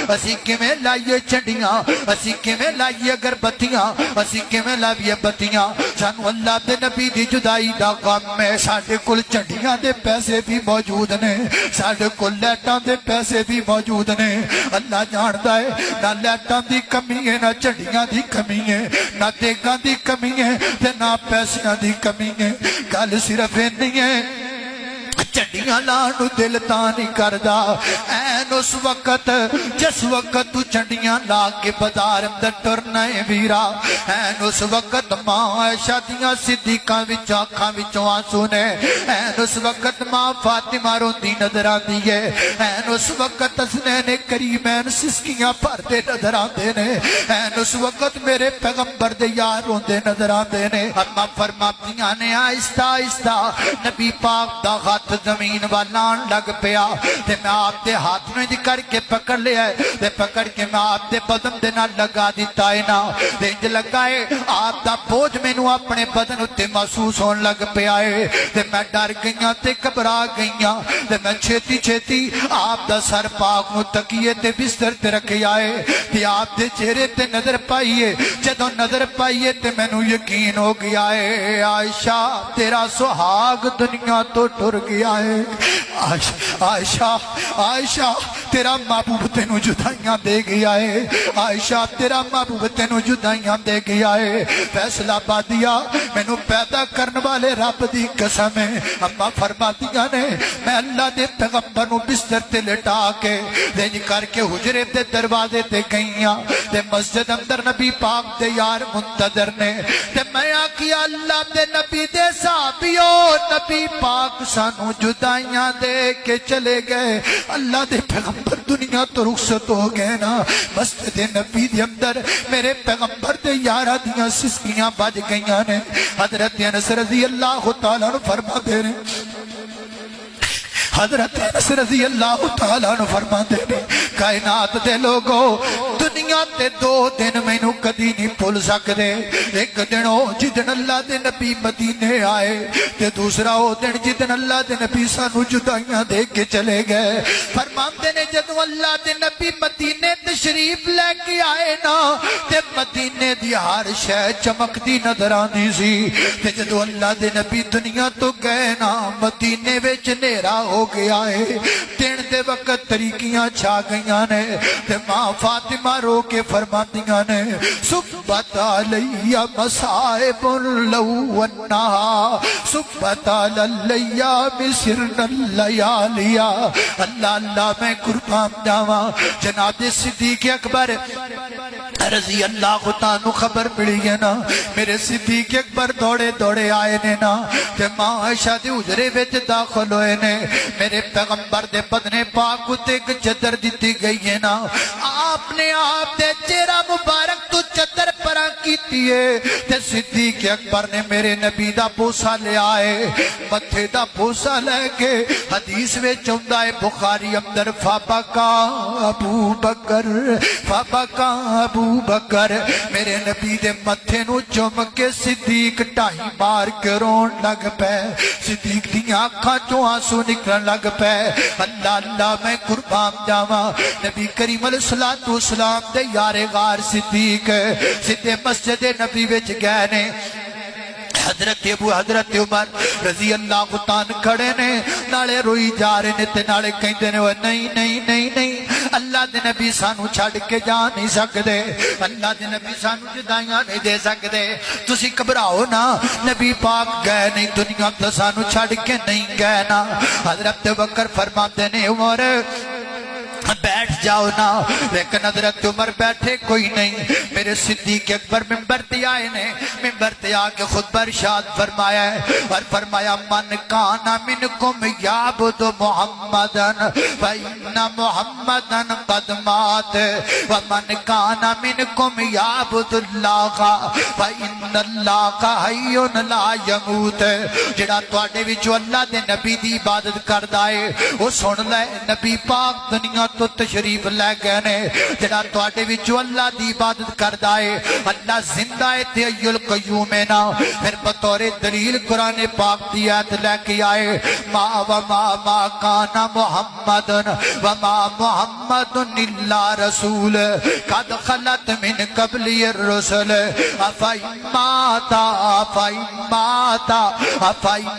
اسی کیویں لائیے چنڈیاں اسی کیویں لائیے اگربتیاں اسی کیویں لائیے بتیاں سانو اللہ دے نبی دی جدائی دا غم ہے ساڈے کول چنڈیاں دے پیسے بھی موجود نے ساڈے کول لائٹاں دے پیسے بھی موجود نے اللہ جاندا ہے نہ لائٹاں دی کمی ہے نہ چنڈیاں دی کمی ہے نہ دیگاں دی کمی ہے تے نہ پیسیاں دی کمی ہے گل صرف نہیں ہے چنڈیاں لانو دل تاں نہیں کردا این اس وقت جس وقت تو چنڈیاں لا کے بازار اندر ٹرنا ہے ویرا این اس وقت ماں عائشہ دیاں صدیقاں وچ آنکھاں وچوں آنسو نے این اس وقت ماں فاطمہ روندی نظر آندی ہے این اس وقت حسنین کریمین سسکیاں بھردے نظر آندے نے این اس وقت میرے پیغمبر دے یار روندے نظر آندے نے اما فرماندیاں نے آہستہ آہستہ نبی پاک دا ہاتھ زمین والان لگ پیا تے میں آپ دے ہاتھ میں کر کے پکڑ لیا ہے تے پکڑ کے میں آپ دے بدن دے نہ لگا دیتا ہے نا تے انج لگا ہے آپ دا بوجھ میں نو اپنے بدن اتے محسوس ہون لگ پیا ہے تے میں ڈر گئیاں تے گھبرا گئیاں تے میں چھیتی چھیتی آپ دا سر پاک نو تکیے تے بستر تے رکھیا ہے تے آپ دے چہرے تے نظر پائیے جدوں نظر پائیے تے میں نو یقین ہو گیا ہے عائشہ تیرا سہاگ دنیا تو ٹر گیا ہے عائشہ عائشہ تیرا محبوب تینوں جدائیاں دے گیا ہے عائشہ تیرا محبوب تینوں جدائیاں دے گیا ہے فیصلہ بادیا میں نو پیدا کرنے والے رب دی قسم ہے اما فرماتیاں نے میں اللہ دے پیغمبر نو بستر تے لٹا کے دینی کر کے حجرے دے دروازے تے گئیاں تے مسجد اندر نبی پاک دے یار منتظر نے تے میں آکیا اللہ دے نبی دے صحابیوں نبی پاک سانو جدائیاں دے کے چلے گئے اللہ دے پیغمبر دنیا تو رخصت ہو گئے نا مسجد نبی دے اندر میرے پیغمبر دے یارہ دیاں سسکیاں بج گئیاں نے حضرت انس رضی اللہ تعالیٰ نے فرما دے رہے حضرت انس رضی اللہ تعالیٰ نے فرما دے رہے کائنات دے لوگوں دنیا تے دو دن میں نو کدی نہیں بھول سکدے ایک دن ہو جدن اللہ دے نبی مدینے آئے تے دوسرا ہو دن جدن اللہ دے نبی سانو جدائیاں دے کے چلے گئے فرماندے نے جدو اللہ دے نبی مدینے تشریف لے کے آئے نا تے مدینے دی ہر شے چمکدی نظر آندی سی تے جدو اللہ دے نبی دنیا تو گئے نا مدینے وچ نیرا ہو گیا ہے دن دے وقت طریقیاں چھا گئیاں نے تے ماں فاطمہ رو کے فرماندیاں نے صبحت علیہ مصائب لو ونہا صبحت علیہ بسرن اللیالیا اللہ اللہ میں قربان جاواں جناب صدیق اکبر رضی اللہ تعالیٰ خبر ملی ہے نا میرے صدیق اکبر دوڑے دوڑے آئے نے نا تے ماں عائشہ دی حجرے وچ داخل ہوئے نے میرے پیغمبر دے بدن پاک تے ایک چادر دتی گئی ہے نا آپ نے آپ دے چہرہ مبارک تو چادر پراں کیتی ہے تے صدیق اکبر نے میرے نبی دا بوسا لے آئے متھے دا بوسا لے کے حدیث وچ ہوندا ہے بخاری اندر فابکا ابو بکر میرے نبی دے متھے نو چوم کے صدیق ٹائی مار کے رون لگ پے صدیق دی آنکھاں چوں آنسو نکلن لگ پے اللہ اللہ میں قربان جاواں نبی کریم علیہ السلام دے یار غار صدیق سدھے مسجد نبی وچ گئے نے حضرت ابو حضرت عمر رضی اللہ تعالیٰ کھڑے نے نالے روئی جا رہے نے تے نالے کہندے نے نہیں نہیں نہیں نہیں اللہ دے نبی سانو چھڑ کے جا نہیں سکدے اللہ دے نبی سانو جدائیاں نہیں دے سکدے تسی گھبراؤ نا نبی پاک گئے نہیں دنیا تے سانو چھڑ کے نہیں گئے نا حضرت بکر فرماتے نے عمر بیٹھ جاؤ نا لیکن حضرت عمر بیٹھے کوئی نہیں میرے صدیق اکبر ممبر تے آئے نے ممبر تے آ کے خطبہ ارشاد فرمایا ہے اور فرمایا من کان منکم یعبد محمدن فإن محمدن قد مات ومن کان منکم یعبد اللہ فإن اللہ حی لا یموت جڑا تواڈے وچوں اللہ دے نبی دی عبادت کردا ہے او سن لے نبی پاک دنیا تو تشریف لے گئے نے جڑا تواڈے وچوں اللہ دی عبادت کردا ہے اللہ زندہ ہے تے حی القیوم ہے نا پھر بطور دلیل قرآن پاک دی آیت لے کے آئے ما کان محمد وما محمد الا رسول قد خلت من قبل الرسل افإن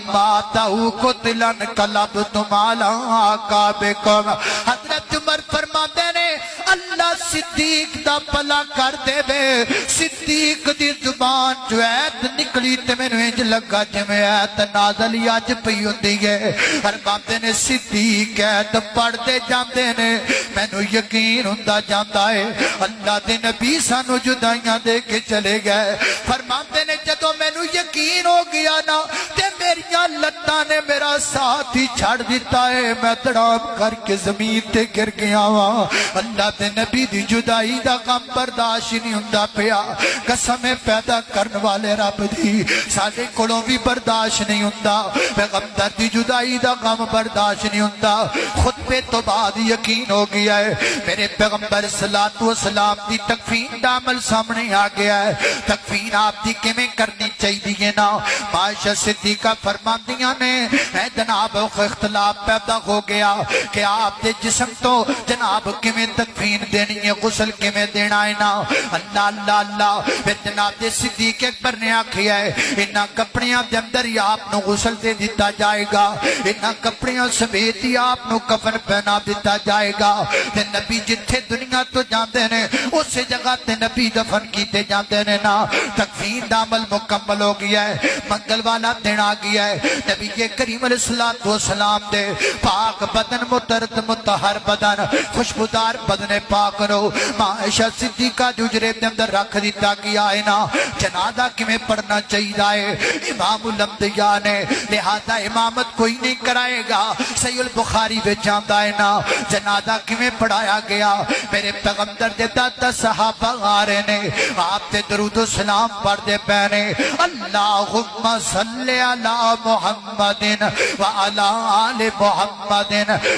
مات او قتل انقلبتم علی اعقابکم حضرت عمر فرماتے نے اللہ صدیق دا بھلا کر دے وے صدیق دی زبان جو ایت نکلی تے مینوں انج لگا جویں ایت نازل اج پئی ہوندی ہے فرماتے نے صدیق ایت پڑھتے جاندے نے مینوں یقین ہوندا جاندا ہے اللہ دے نبی سانو جدائیاں دے کے چلے گئے فرماتے نے جدوں مینوں یقین ہو گیا نا تے میریاں لتاں نے میرا ساتھ ہی چھڑ دیتا ہے میں تڑاپ کر کے زمین تے گر گیا ہاں اللہ دے نبی دی جدائی دا غم برداشت نہیں ہوندا پیا قسم پیدا کرن والے رب دی ساڈے کولوں بھی برداشت نہیں ہوندا پیغمبر دی جدائی دا غم برداشت نہیں ہوندا خطبے تو بعد یقین ہو گیا ہے میرے پیغمبر صلوات و سلام دی تکفین دا عمل سامنے آ گیا ہے تکفین آپ دی کیویں کرنی چاہیے نا عائشہ صدیقہ فرماندیاں نے اے جناب اختلاف پیدا ہو گیا کہ آپ دے جسم تو جناب کیویں تکفین دینی ہے غسل کیویں دینا ہے نا اللہ اللہ اللہ پھر جناب دے صدیق اکبر نے آکھیا ہے انہاں کپڑیاں دے اندر ہی آپ نو غسل دے دیتا جائے گا انہاں کپڑیاں سمیت ہی آپ نو کفن پہنا دیتا جائے گا تے نبی جتھے دنیا تو جاندے نے اس جگہ تے نبی دفن کیتے جاندے نے نا تکفین دا عمل مکمل ہو گیا ہے منگل والا دن آ گیا ہے نبی کریم علیہ الصلوۃ والسلام دے پاک بدن مترد مطہر بدن خوشبودار بدن پاک نو عائشہ صدیقہ دے حجرے دے اندر رکھ دیتا گیا ہے نا جنازہ کیویں پڑھنا چاہیے ہے امام الانبیاء نے لہذا امامت کوئی نہیں کرائے گا صحیح البخاری وچ آندا ہے نا جنازہ کیویں پڑھایا گیا میرے پیغمبر دے دادا صحابہ آ رہے نے آپ تے درود و سلام پڑھدے پے نے اللہم صلی علی محمد وعلی آل محمد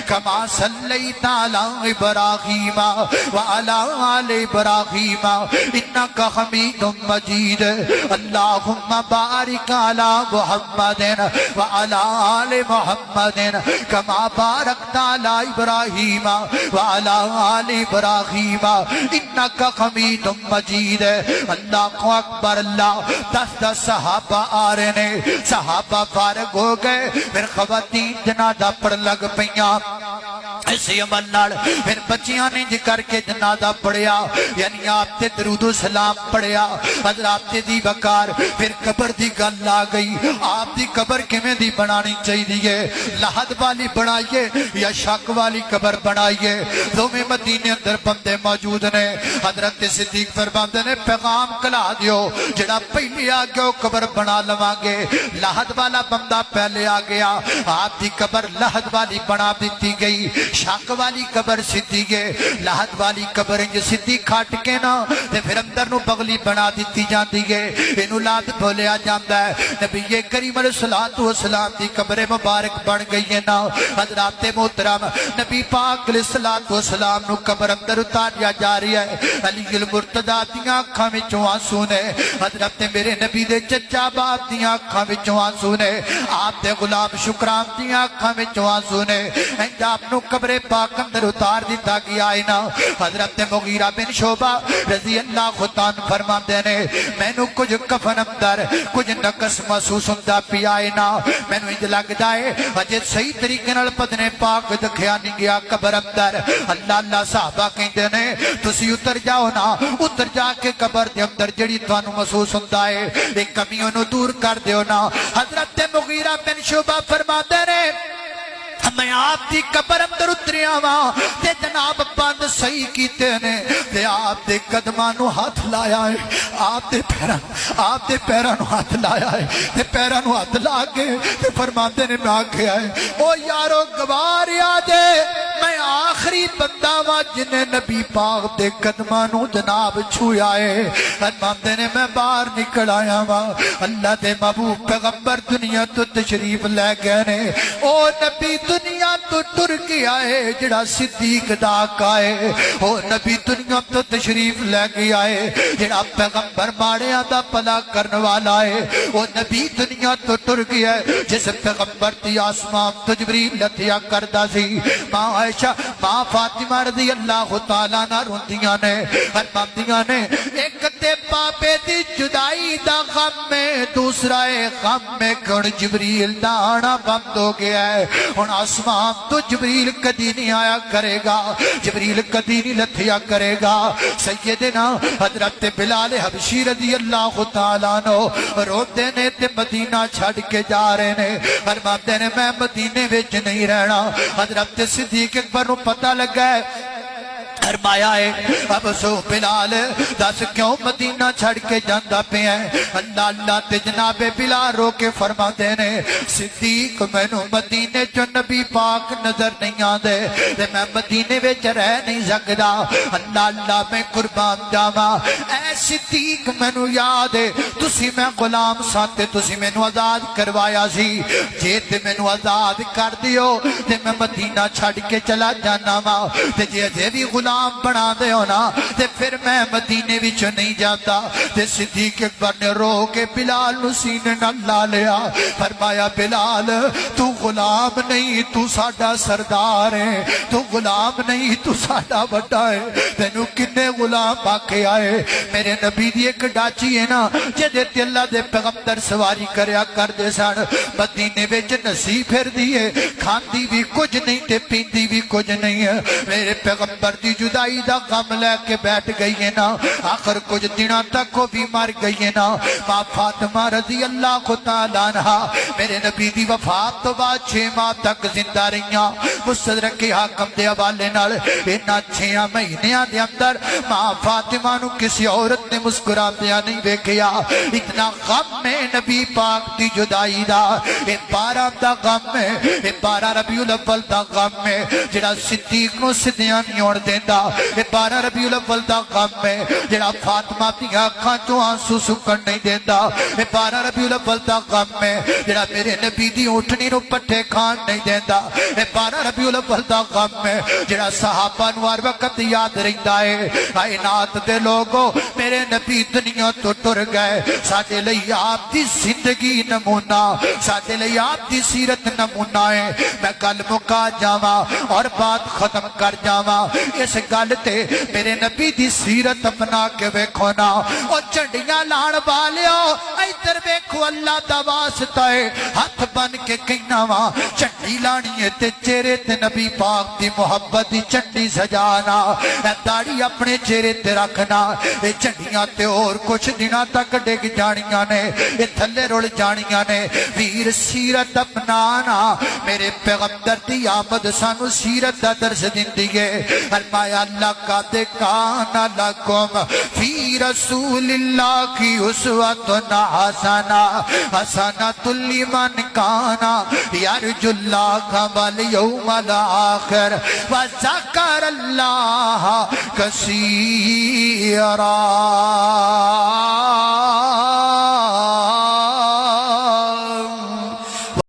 کما صلیت علی ابراہیم وعلی آل ابراہیم انکا حمید مجید اللہم بارک علی محمد وعلی آل محمد کما بارکت علی ابراہیم وعلی آل ابراہیم انکا حمید مجید اللہ اکبر اللہ دس صحابہ آ رہے نے صحابہ فارغ ہو گئے پھر خواتین جنازہ پڑھ لگ پئیاں اسی عمل نال پھر بچیاں نے کر کے جنازہ پڑھیا یعنی آپ تے درود و سلام پڑھیا حضرات دی وقار پھر قبر دی گل آ گئی آپ دی قبر کیویں دی بنانی چاہیے لحد والی بنائیے یا شک والی قبر بنائیے دوویں مدینے اندر بندے موجود نے حضرت صدیق فرماندے نے پیغام کلا دیو جڑا پہلے آ گیا قبر بنا لواں گے لحد والا بندہ پہلے آ گیا آپ دی قبر لحد والی بنا دیتی گئی شک والی قبر سیدھی گئے لحد والی قبر انج سیدھی کھٹ کے نا تے پھر اندر نو بغلی بنا دیتی جاندی گئے اینو لاد بھولیا جاندا ہے نبی کریم علیہ الصلوۃ والسلام دی قبر مبارک بن گئی ہے نا حضرات محترم نبی پاک علیہ الصلوۃ والسلام نو قبر اندر اتاریا جا رہی ہے علی المرتضی دیاں اکھاں وچوں آنسو نے حضرت میرے نبی دے چچا باپ دیاں اکھاں وچوں آنسو نے آپ دے غلام شکران دیاں اکھاں وچوں آنسو نے انج آپ نو قبر پاک اندر اتار دیتا گیا ہے نا حضرت مغیرہ بن شعبہ رضی اللہ عنہ فرماندے نے مینوں کچھ کفن اندر کچھ نقص محسوس ہوندا پیا ہے نا مینوں انج لگدا ہے اجے صحیح طریقے نال بدن پاک دکھیا نہیں گیا قبر اندر اللہ اللہ صحابہ کہندے نے تسی اتر جاؤ نا اتر جا کے قبر دے اندر جڑی تانوں محسوس ہوندا ہے اے کمیوں نو دور کر دیو نا حضرت مغیرہ بن شعبہ فرماندے نے میں آپ دی قبر اندر اتریا ہاں تے جناب بند صحیح کیتے نے تے آپ دے قدماں نو ہاتھ لایا ہے آپ دے پیراں نو ہاتھ لایا ہے تے پیراں نو ہاتھ لا کے تے فرماندے نے میں آکھیا ہے او یارو گواریا جے میں آخری بندہ وا جن نبی پاک دے قدماں نو جناب چھویا ہے فرماندے نے میں باہر نکل آیا وا اللہ دے محبوب پیغمبر دنیا تو تشریف لے گئے نے او نبی دنیا تو ٹر کے آئے جڑا صدیق دا آقا ہے وہ نبی دنیا تو تشریف لے کے آئے جڑا پیغمبر ماڑیاں دا بھلا کرن والا ہے وہ نبی دنیا تو ٹر گیا ہے جس پیغمبر دی آسمان تو جبریل لتھیا کردا سی ماں عائشہ ماں فاطمہ رضی اللہ تعالیٰ عنہ روندیاں نے فرماندیاں نے ایک تے پاپے دی جدائی دا غم میں دوسرا غم میں کڑ جبریل دا آنا بند ہو گیا ہے ہن آسمان تو جبریل کدی نہیں آیا کرے گا جبریل کدی نہیں لتھیا کرے گا سیدنا حضرت بلال حبشی رضی اللہ تعالیٰ عنہ روتے نے تے مدینہ چھڑ کے جا رہے نے فرماتے نے میں مدینے وچ نہیں رہنا حضرت صدیق اکبر نو پتہ لگا ہے فرمایا ہے اب سو بلال دس کیوں مدینہ چھڑ کے جاندہ پہ ہیں اللہ اللہ تے جناب بلال رو کے فرما دینے صدیق میں نو مدینے جو نبی پاک نظر نہیں آدھے تے میں مدینے وچ رہ نہیں سکدا اللہ اللہ میں قربان جاوا اے صدیق میں نو یاد ہے تسی میں غلام ساتے تسی میں نو آزاد کروایا سی جے تے میں نو آزاد کر دیو تے میں مدینہ چھڑ کے چلا جانا وا تے جے بھی غلام بنا دے ہونا تے پھر میں مدینے وچ نہیں جاتا تے صدیق اکبر نے رو کے بلال نو سینے نال لا لیا فرمایا بلال تو غلام نہیں تو ساڈا سردار ہے تو غلام نہیں تو ساڈا بڑا ہے تینو کنے غلام آکے آئے میرے نبی دی ایک ڈاچی ہے نا جدے تے اللہ دے پیغمبر سواری کریا کر دے سن مدینے وچ نسی پھر دیے کھاندی بھی کچھ نہیں تے پیندی بھی کچھ نہیں ہے میرے پیغمبر دی جدائی دا غم لے کے بیٹھ گئی ہے نا آخر کچھ دنوں تک وہ بھی مر گئی ہے نا ماں فاطمہ رضی اللہ تعالیٰ عنہ میرے نبی دی وفات تو بعد 6 ماہ تک زندہ رہیاں مستدرک حاکم دے حوالے نال انہاں 6 مہینیاں دے اندر ماں فاطمہ نو کسی عورت نے مسکراندیا نہیں ویکھیا اتنا غم میں نبی پاک دی جدائی دا اے 12 دا غم ہے اے 12 ربیع الاول دا غم ہے جڑا صدیق نو سدیاں نہیں ہوڑ دیندا اے 12 ربیع الاول دا غم ہے جڑا فاطمہ دی اکھاں چوں آنسو سکن نہیں دیندا اے 12 ربیع الاول دا غم ہے جڑا میرے نبی دی اٹھنی نو پٹھے کھان نہیں دیندا اے 12 ربیع الاول دا غم ہے جڑا صحابہ نو ہر وقت یاد رہندا ہے کائنات دے لوگو میرے نبی دنیا تو ٹر گئے ساڈے لئی آپ دی زندگی نمونہ ساڈے لئی آپ دی سیرت نمونہ ہے میں گل مکا جاواں اور بات ختم کر جاواں اس گل تے میرے نبی دی سیرت اپنا کے ویکھو نا او چنڈیاں لان والیو ادھر ویکھو اللہ دا واسطہ ہے ہاتھ بن کے کہنا وا چنڈی لانی ہے تے چہرے تے نبی پاک دی محبت دی چنڈی سجانا اے داڑھی اپنے چہرے تے رکھنا اے چنڈیاں تے اور کچھ دنوں تک ڈگ جانیاں نے اے تھلے رول جانیاں نے ویر سیرت اپنانا میرے پیغمبر دی آمد سانو سیرت دا درس دیندی ہے فرمایا لقد کان لکم فی رسول اللہ کی اسوۃ حسنہ حسنۃ لمن کان یرجو اللہ والیوم الآخر وذکر اللہ کثیرا